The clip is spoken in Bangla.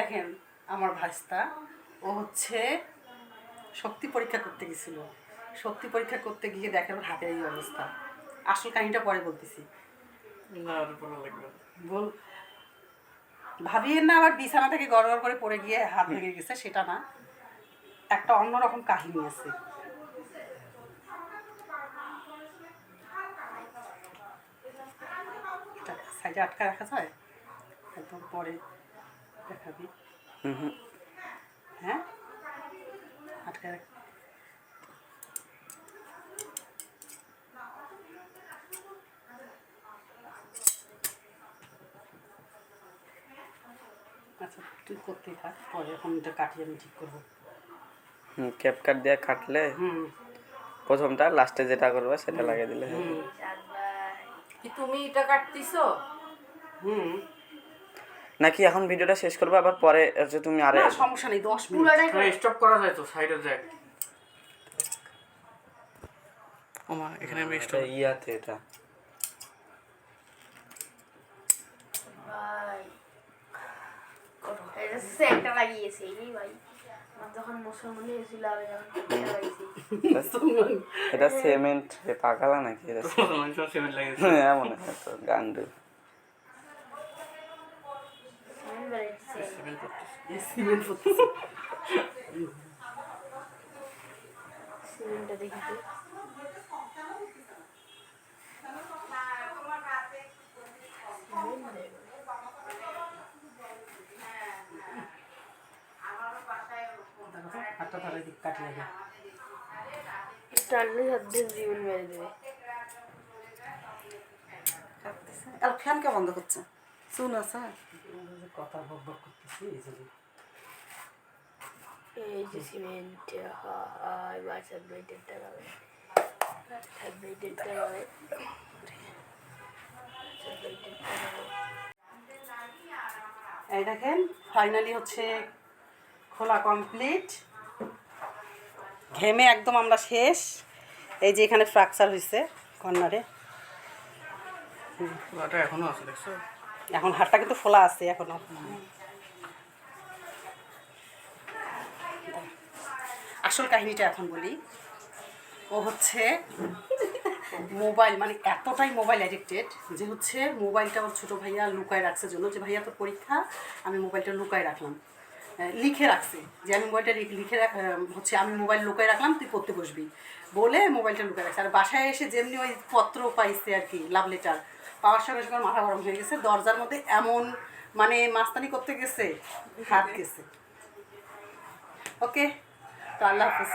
দেখেন আমার ভাস্তা ও হচ্ছে শক্তি পরীক্ষা করতে গেছিল। শক্তি পরীক্ষা করতে গিয়ে দেখেন ওর হাতের এই অবস্থা। আসল কাহিনীটা পরে বলতেছি। বল ভাবিয়েন না আবার বিছানা থেকে গড়গড় করে পড়ে গিয়ে হাত ভেঙে গেছে, সেটা না, একটা অন্যরকম কাহিনী আছে। সাইডে আটকা রাখা যায়, একদম পরে দেখাবি। হ্যাঁ আটকা রাখ। আচ্ছা তুই করতেই থাক, পরে এখন এটা কাটিয়ে আমি ঠিক করবো। ক্যাপ কাট দিয়ে কাটলে প্রথমটা লাস্টে যেটা করবে সেটা লাগিয়ে দিলে কি তুমি এটা কাটতিছো? নাকি এখন ভিডিওটা শেষ করবে আবার পরে হচ্ছে তুমি আরে সমস্যা নেই, 10 মিনিট স্টপ করা যায় তো, সাইডে যাক। ওমা এখানে আমি স্টপ ইয়াতে এটা ভাই এটা সেন্টার লাগিয়েছে এই ভাই, যখন মুসলমান হয়েছিল আমি যখন লাগাইছি এটা সিমেন্ট পাকালা নাকি এটা সিমেন্ট লাগিয়েছে হ্যাঁ মনে হয় তো গান্ডু সিমেন্ট করতেছি। সিমেন্টটা দেখি তো হাতটা তাহলে দিক কাটিয়ে দেয়। টানলে সাথে জীবন মেরে দেবে। আর ফ্যান কে বন্ধ করছে? শুন আছে কথা বক বক করতেছি এই জন্য। এই যে সিমেন্ট হয় বাচ্চা বেডেরটা হবে, বেডেরটা হবে, এই দেখেন ফাইনালি হচ্ছে খোলা কমপ্লিট। ঘেমে একদম আমরা শেষ। এই যে এখানে ফ্র্যাকচার হয়েছে কর্নারে, ওটা এখনো আছে দেখছো? এখন হাড়টা কিন্তু ফোলা আছে এখনো। আসল কাহিনীটা এখন বলি। ও হচ্ছে মোবাইল মানে এতটাই মোবাইল অ্যাডিক্টেড যে হচ্ছে মোবাইলটা ওর ছোটো ভাইয়া লুকায় রাখছে জন্য, যে ভাইয়া তো পরীক্ষা আমি মোবাইলটা লুকায় রাখলাম, লিখে রাখছে যে আমি মোবাইলটা লিখে হচ্ছে আমি মোবাইল লুকায় রাখলাম তুই পড়তে বসবি বলে মোবাইলটা লুকায় রাখছে। আর বাসায় এসে যেমনি ওই পত্র পাইছে আর কি, লাভ লেটার পাওয়ার সঙ্গে সঙ্গে মাথা গরম হয়ে গেছে, দরজার মধ্যে এমন মানে মাস্তানি করতে গেছে, হাত গেছে। ওকে তো আল্লাহ হাফিজ।